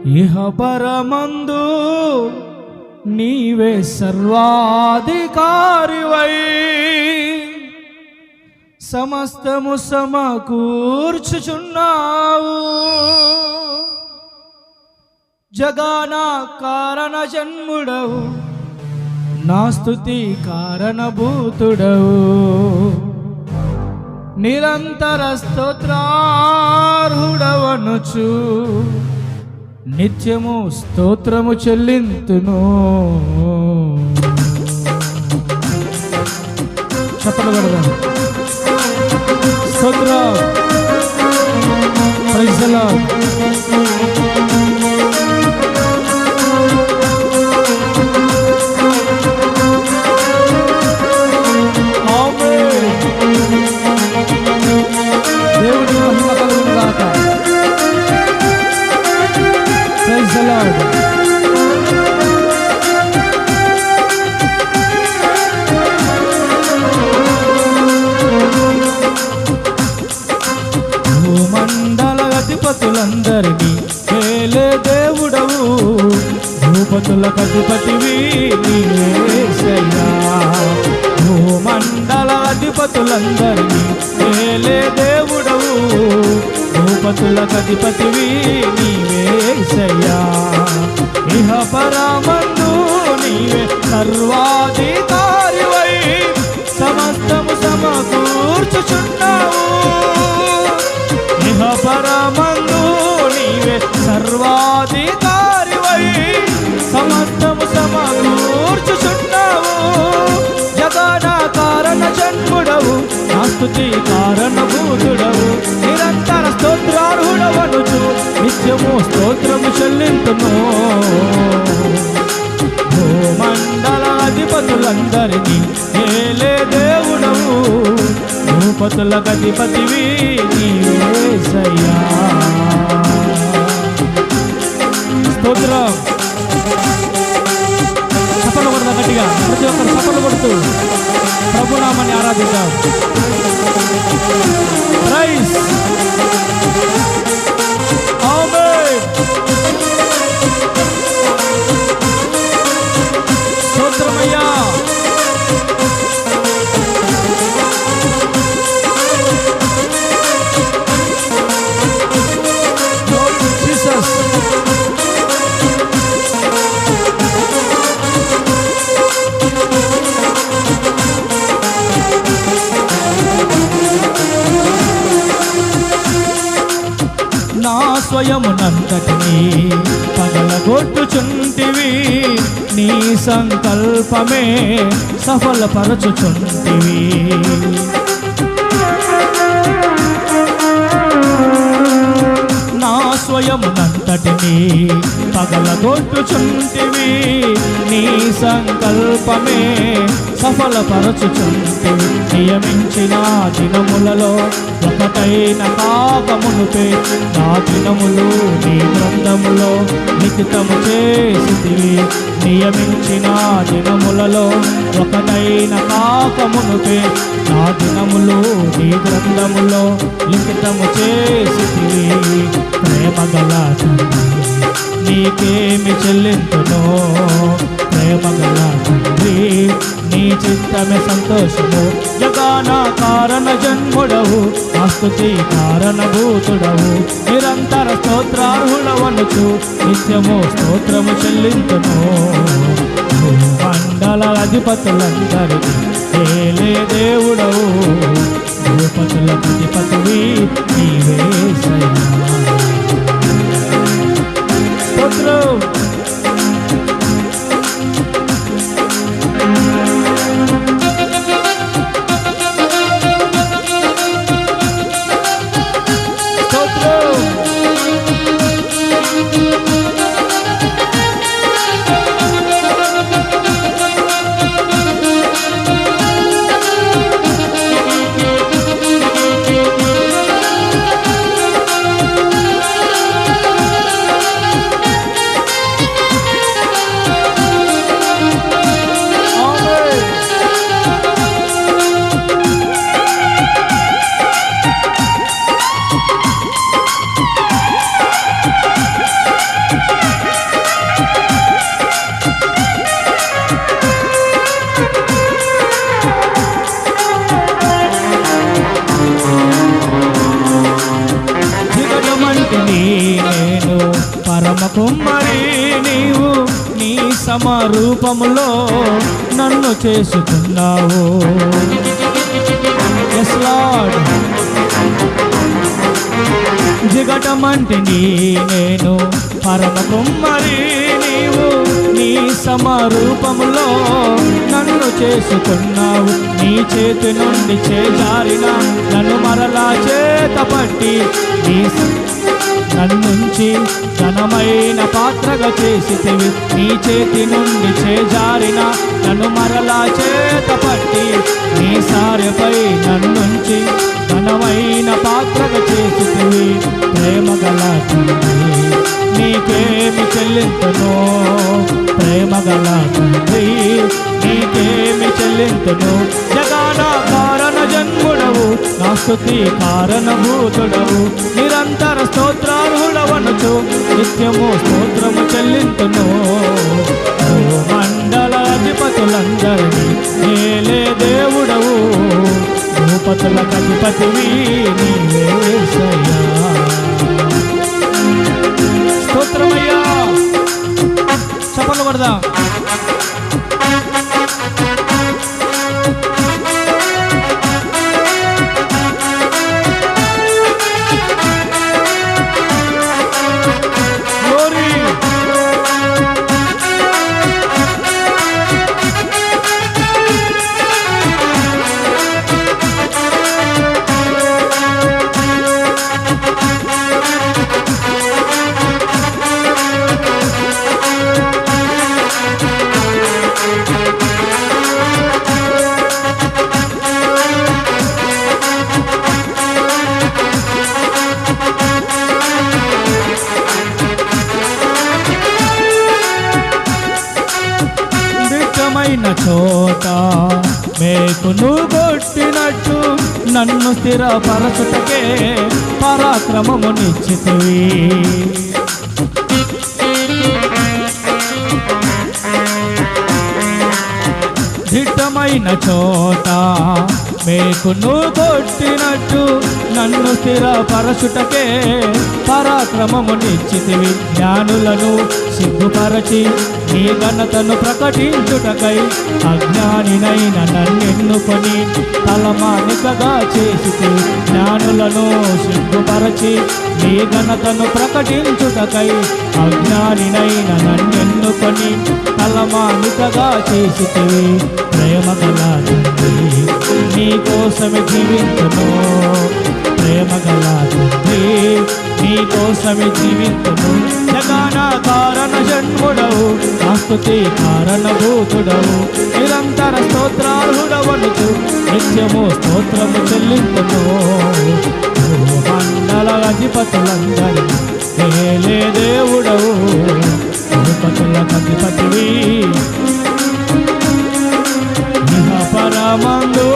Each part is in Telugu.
ఇహ పరమందు నీవే సర్వాధికారివై సమస్తము సమకూర్చుచున్నావు. జగాన కారణ జన్ముడవు, నా స్తుతి కారణభూతుడవు. నిరంతర స్తోత్రార్హుడవనుచు నిత్యము స్తోత్రము చెల్లింతును. చెప్పలు కొడదాం. స్తోత్రం. Praise the Lord. దేవుడి మహిమ కలుగును గాక. Praise the Lord. భూమండల అధిపతులందరినీ ఏలే దేవుడవు, భూపతులకు అధిపతివి నీవే యేసయ్యా. భూమండల అధిపతులందరినీ ఏలే దేవుడవు, భూపతులకు అధిపతివి నీవే యేసయ్యా. ఇహ పరమందు నీవే సర్వాధికారివై సమస్తము సమకూర్చుచున్నావు. ఇహ పరమందు నీవే సర్వాధికారివై సమస్తము సమకూర్చుచున్నావు. జగన కారణ జన్ముడవు, నా స్తుతి కారణభూతుడవు. నిరంతర స్తోత్రార్హుడవనుచు నిత్యము స్తోత్రము చెల్లింతును. భూమండల అధిపతులందరినీ ఏలే దేవుడవు, భూపతులకు అధిపతివి నీవే యేసయ్యా. స్తోత్రం. చప్పట్లు కొడతా గట్టిగా, ప్రతి ఒక్కరు చప్పట్లు కొడుతూ ప్రభునామాన్ని ఆరాధిద్దాం. ప్రైజ్. ఆమేన్. స్తోత్రమయ్యా. జీసస్. నా స్వయమునంతటిని పగలగొట్టుచుంటివి, నీ సంకల్పమే సఫలపరచుచుంటివి. నా స్వయమునంతటిని పగలగొట్టుచుంటివి, నీ సంకల్పమే సఫలపరచుచుంటివి. నియమించిన దినములలో ఒకటైన కాకమునుపే నా దినములు నీ గ్రంథములో లిఖితము చేసితివి. నియమించిన దినములలో ఒకటైన కాకమునుపే నా దినములు నీ గ్రంథములో లిఖితము చేసితివి. ప్రేమగల తండ్రి నీకేమి చెల్లింతునో, ప్రేమగల తండ్రి నీ చిత్తమే సంతోషము. జగాన కారణ జన్ముడవు, నా స్తుతి కారణభూతుడవు. నిరంతర స్తోత్రార్హుడవనుచు నిత్యము స్తోత్రము చెల్లింతును. మండల అధిపతులందరికీ ఏలే దేవుడవు, భూపతులకు అధిపతివి నీవే యేసయ్యా. స్తోత్రం. పరమ కుమ్మరి నీవు నీ సమరూపములో నన్ను చేసుకున్నావు. Yes, Lord. జిగటమంటిని నేను పరమ కుమ్మరి నీవు నీ సమరూపములో నన్ను చేసుకున్నావు. నీ చేతి నుండి చేజారిన నన్ను మరలా చేత పట్టి నన్నుంచి ఘనమైన పాత్రగా చేసితివి. నీ చేతి నుండి చేజారిన నన్ను మరలా చేత పట్టి నీ సారెపై నన్నుంచి ఘనమైన పాత్రగా చేసితివి. ప్రేమ గల తండ్రి నీకేమి చెల్లింతును, ప్రేమ గల తండ్రి నీకేమి చెల్లింతును. జగన కారణ జన్ముడవు నా స్తుతి కారణభూతుడవు. నిరంతర స్తోత్రార్హుడవనుచు నిత్యము స్తోత్రము చెల్లింతును. మండల అధిపతులందరినీ ఏలే దేవుడవు, భూపతులకు అధిపతివి నీవే యేసయ్యా. స్తోత్రమయ్యా, చప్పట్లు కొడదాం. చోట మేకును కొట్టినట్టు నన్ను స్థిరపరచుటకే పరాక్రమము నిశ్చితివి. దిట్టమైన చోట మేకును కొట్టినట్టు నన్ను స్థిరపరచుటకే పరాక్రమము నిశ్చితివి. జ్ఞానులను సిగ్గుపరచి నీ ఘనతను ప్రకటించుటకై అజ్ఞానినైన నన్నెన్నుకొని తలమానికగా చేసి. జ్ఞానులను సిగ్గుపరచి నీ ఘనతను ప్రకటించుటకై అజ్ఞానినైన నన్నెన్నుకొని తలమానికగా చేసితివి. ప్రేమ గల తండ్రి నీ కోసమే జీవించును, ప్రేమ గల తండ్రి నీ కోసమే జీవించును. జగన కారణ జన్ముడవు నా స్తుతి కారణభూతుడవు. నిరంతర స్తోత్రార్హుడవనుచు నిత్యము స్తోత్రము చెల్లింతును. మండల అధిపతులందరినీ ఏలే దేవుడవు, భూపతులకు అధిపతివి. ఇహ పరమందు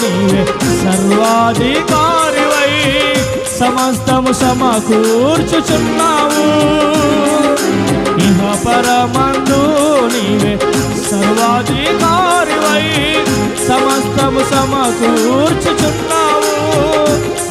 నీవే సర్వాధికారివై సమస్తము సమకూర్చుచున్నావు. ఇహ పరమందు నీవే సర్వాధికారివై సమస్తము సమకూర్చుచున్నావు.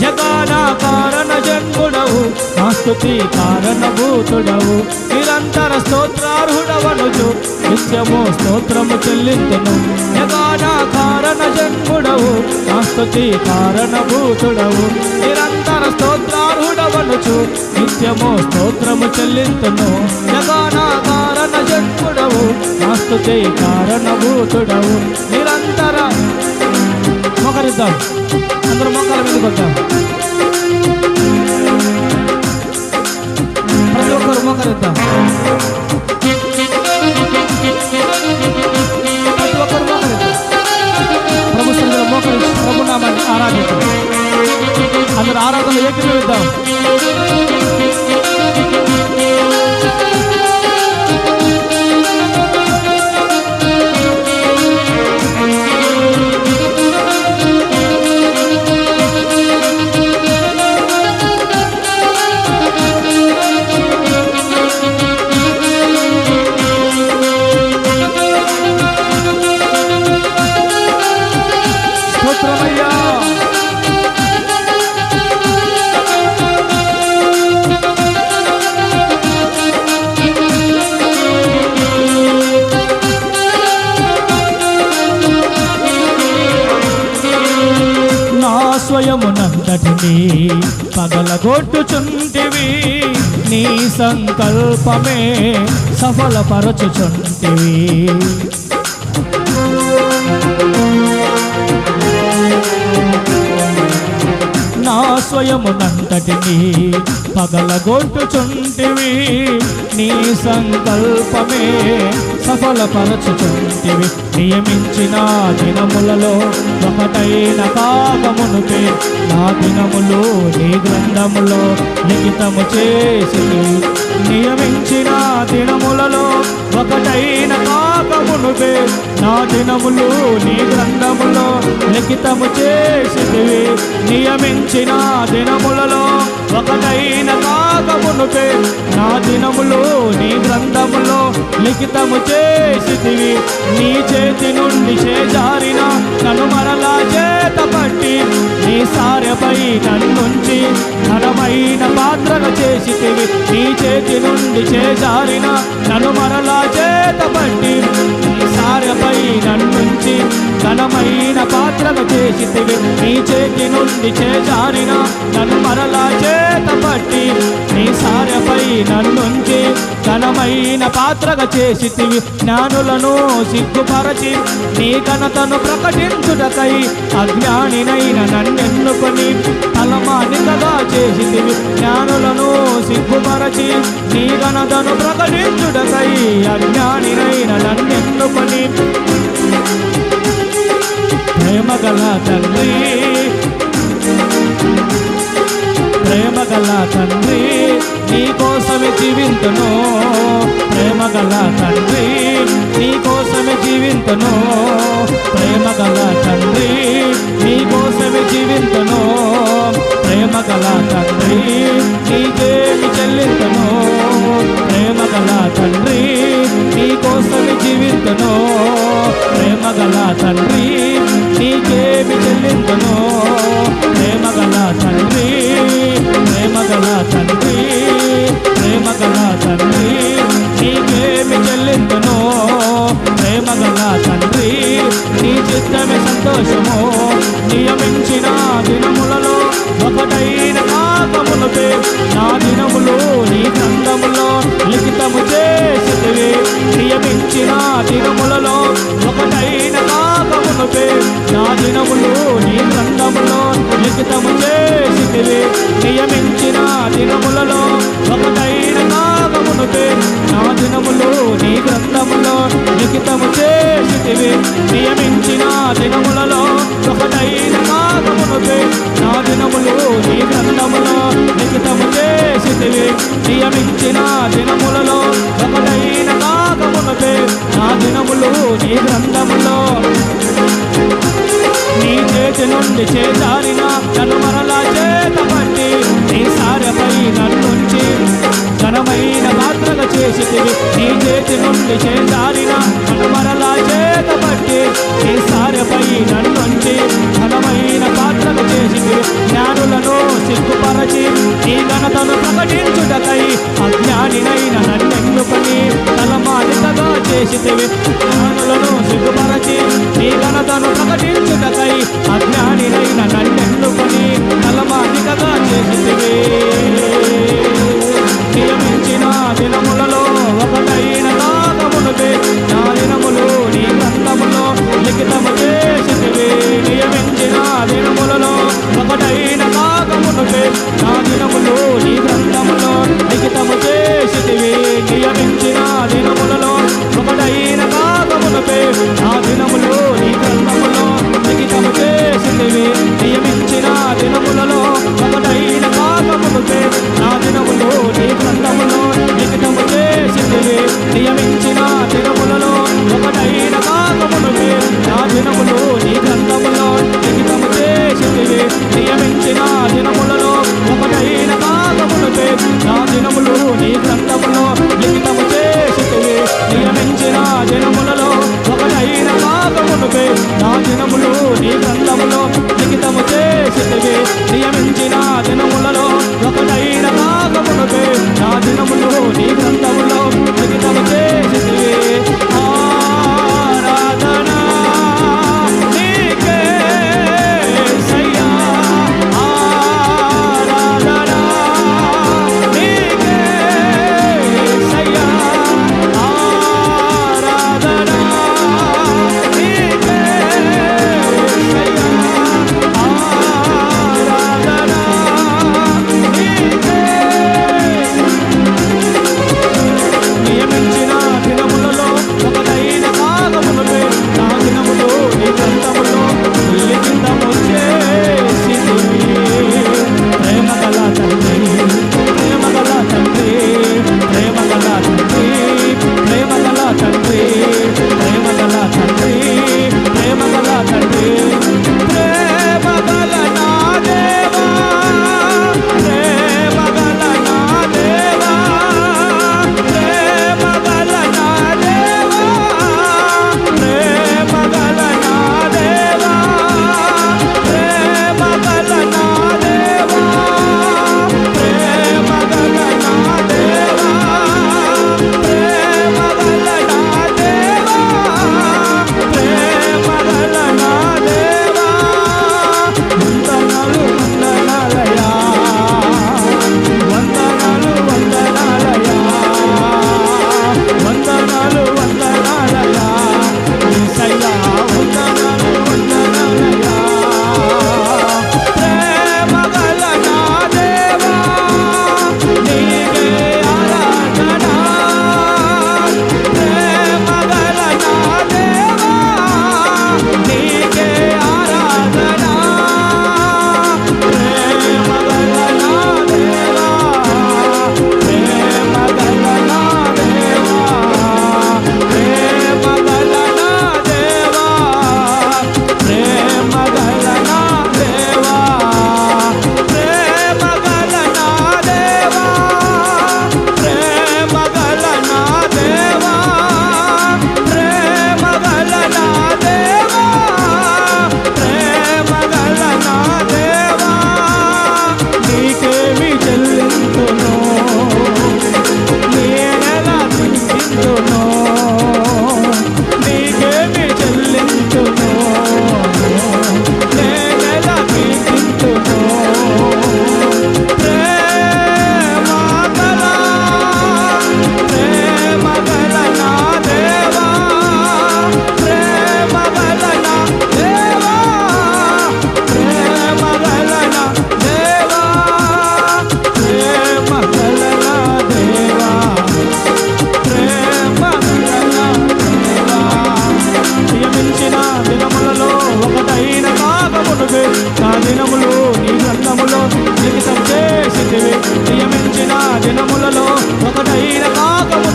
జగన కారణ జన్ముడవు నా స్తుతి కారణభూతుడవు. నిరంతర స్తోత్రార్హుడవనుచు నిత్యము స్తోత్రము చెల్లింతును. జగన కారణ జన్ముడవు నా స్తుతి కారణభూతుడవు. నిరంతర స్తోత్రార్హుడవనుచు నిత్యము స్తోత్రము చెల్లింతును. జగన కారణ జన్ముడవు నా స్తుతి కారణభూతుడవు. నిరంతర మొకరిద్దాం, అందరూ మొక్కల మీద కొద్దాం. ప్రతి ఒక్కరు మోకరిద్దాం, ప్రతి ఒక్కరు మోకరిద్దాం. ప్రభు సన్నిధిలో మోకరించి ప్రభునామాన్ని ఆరాధిద్దాం. అందరూ ఆరాధనలో ఏకీభవిద్దాం. పగలగొట్టుచుంటివి, నీ సంకల్పమే సఫలపరచుచుంటివి. నా స్వయమునంతటిని పగలగొట్టుచుంటివి, నీ సంకల్పమే సఫలపరచుచుంటివి. నియమించిన దినములలో ఒకటైన కాకమునుపే నా దినములు నీ గ్రంథములో లిఖితము చేసితివి. నియమించిన దినములలో ఒకటైన కాకమునుపే నా దినములు నీ గ్రంథములో లిఖితము చేసితివి. నియమించిన దినములలో ఒకటైన కాకమునుపే నా దినములు నీ గ్రంథములో లిఖితము చేసితివి. నీ చేతి నుండి చేజారిన నన్ను మరలా చేత పట్టి నీ సారెపై నన్నుంచి ఘనమైన పాత్రగా చేసితివి. నీ చేతి నుండి చేజారిన నన్ను మరలా చేత పట్టి నీ సారెపై నన్నుంచి ఘనమైన పాత్రగా చేసితివి. నీ చేతి నుండి చేజారిన నన్ను మరలా చేత పట్టి నీ సారెపై నన్నుంచి ఘనమైన పాత్రగా చేసితివి. జ్ఞానులను సిగ్గుపరచి నీ ఘనతను ప్రకటించుటకై అజ్ఞానినైన నన్నెన్నుకొని తలమానికగా చేసితివి. జ్ఞానులను సిగ్గుపరచి నీ ఘనతను ప్రకటించుటకై అజ్ఞానినైన నన్నెన్నుకొని ప్రేమగల తండ్రి, ప్రేమగల తండ్రి నీ కోసమే జీవింతును. ప్రేమగల తండ్రి నీ కోసమే జీవింతును. ప్రేమగల తండ్రి నీ కోసమే జీవింతును. ప్రేమగల తండ్రి నీకేమి చెల్లింతును. ప్రేమగల తండ్రి నీ కోసమే జీవింతును. ప్రేమగల తండ్రి నీకేమి చెల్లింతును. ప్రేమగల తండ్రి, ప్రేమగల తండ్రి, ప్రేమగల తండ్రి నీకేమి చెల్లింతును. ప్రేమగల తండ్రి నీ చిత్తమే సంతోషము. నియమించిన దినములలో ఒకటైన కాకమునుపే నా దినములు నీ గ్రంథములో లిఖితము చేసితివి. నియమించిన దినములలో ఒకటైన కాకమునుపే నా దినములు నీ గ్రంథములో లిఖితము చేసితివి. నియమించిన దినములలో ఒకటైన కాకమునుపే నా దినములు నీ గ్రంథములో లిఖితము చేసితివి. నియమించిన దినములలో ఒకటైన కాకమునుపే నా దినములు నీ గ్రంథములో లిఖితము చేసితివి. నియమించిన దినములలో ఒకటైన కాకమునుపే నా దినములు నీ గ్రంథములో నీ చేతి నుండి చేజారిన నన్ను మరలా చేత పట్టి నీ సారెపై నన్నుంచి ఘనమైన పాత్రగా చేసితివి. నీ చేతి నుండి చేజారిన నన్ను మరలా చేత పట్టి నీ సారెపై నన్నుంచి ఘనమైన పాత్రగా చేసితివి. జ్ఞానులను సిగ్గుపరచి నీ ఘనతను ప్రకటించుటకై అజ్ఞానినైన నన్నెన్నుకొని తలమానికగా చేసితివి. జ్ఞానులను సిగ్గుపరచి నీ ఘనతను ప్రకటించుటకై అజ్ఞానినైన నన్నెన్నుకొని తలమానికగా చేసితివి. నియమించిన దినములలో ఒకటైన కాకమునుపే నా దినములు నీ గ్రంథములో లిఖితము చేసితివి. నియమించిన దినములలో ఒకటైన కాకమునుపే నా దినములు నీ గ్రంథములో లిఖితము చేసితివి. నియమించిన దినములలో ఒకటైన కాకమునుపే నా దినములు నీ గ్రంథములో లిఖితము చేసితివి. నియమించిన దినములలో ఒకటైన కాకమునుపే నా దినములు నీ గ్రంథములో లిఖితము చేసితివి. నియమించిన దినములలో ఒకటైన కాకమునుపే నా దినములు నీ గ్రంథములో లిఖితము చేసితివి. నియమించిన దినములలో ఒకటైన కాకమునుపే నా దినములు నీ గ్రంథములో లిఖితము చేసితివి. నియమించిన దినములలో ఒకటైన కాకమునుపే నా దినములు నీ గ్రంథములో లిఖితము చేసితివి. నియమించిన దినములలో ఒకటైన కాకమునుపే నా దినములు నీ గ్రంథములో లిఖితము చేసితివి. ఆరాధన నీకే సయ్యా, ఆరాధన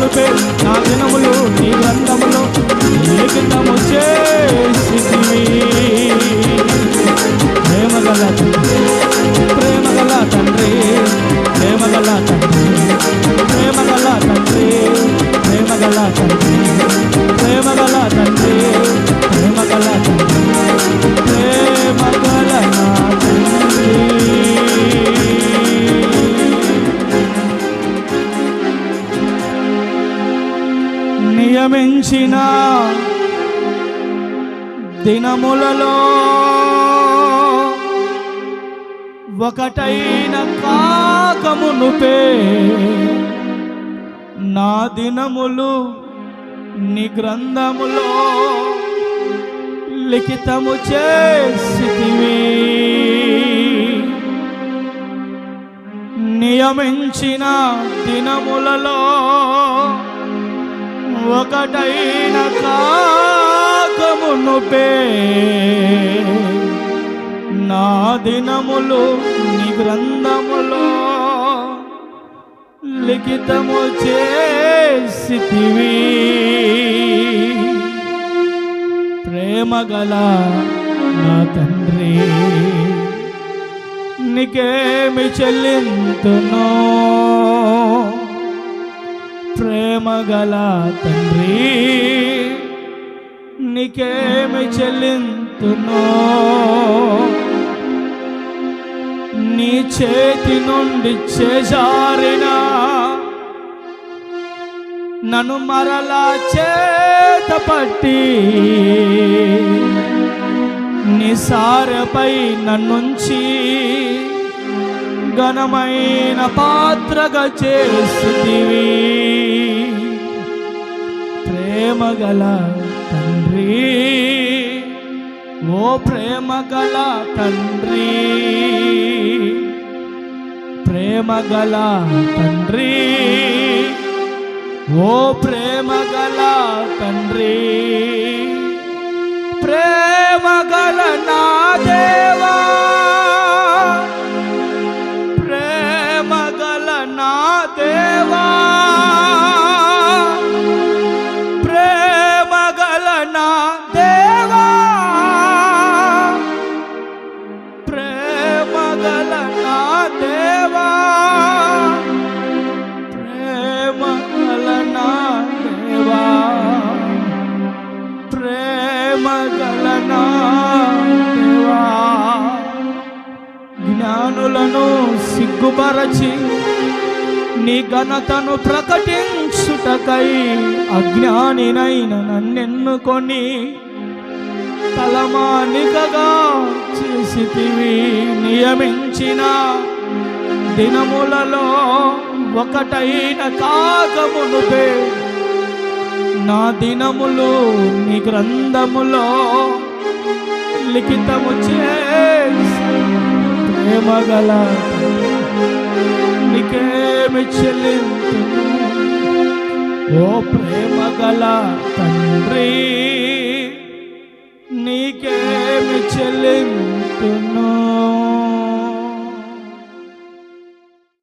మునుపే నా దినములు నీ గ్రంథములో లిఖితము చేసితివి. ప్రేమగల తండ్రి, ప్రేమగల తండ్రి, ప్రేమగల తండ్రి, ప్రేమగల తండ్రి, ప్రేమగల తండ్రి, ప్రేమగల తండ్రి, ప్రేమగల తండ్రి, ప్రేమగల నా తండ్రి. నియమించిన దినములలో ఒకటైన కాకమునుపే నా దినములు నీ గ్రంథములో లిఖితము చేసితివి. నియమించిన దినములలో ఒకటైన కాకమునుపే నా దినములు నీ గ్రంథములో లిఖితము చేసితివి. ప్రేమగల నా తండ్రి, నీకేమి చెల్లింతునో. ప్రేమగల తండ్రి, నీకేమి చెల్లింతునో. నీ చేతి నుండి చేజారిన నన్ను మరలా చేతపట్టి నీ సారెపై నన్నుంచి ఘనమైన పాత్రగా చేసితివి. ప్రేమగల తండ్రి, ఓ ప్రేమగల తండ్రి, ప్రేమగల తండ్రి, ఓ ప్రేమగల తండ్రి, ప్రేమగల నా దేవా, ప్రేమగల నా దేవా, ప్రేమగల నా దేవా, ప్రేమగల నా దేవా, ప్రేమగల నా దేవా, ప్రేమగల నా దేవా. జ్ఞానులను సిగ్గుపరచి నీ ఘనతను ప్రకటించుటకై అజ్ఞానినైన నన్నెన్నుకొని తలమానికగా చేసితివి. నియమించిన దినములలో ఒకటైన కాకమునుపే నా దినములు నీ గ్రంథములో లిఖితము చేసి. ప్రేమగల నీకేమి చెల్లింతును, ఓ ప్రేమగల తండ్రి, నీకేమి చెల్లింతును.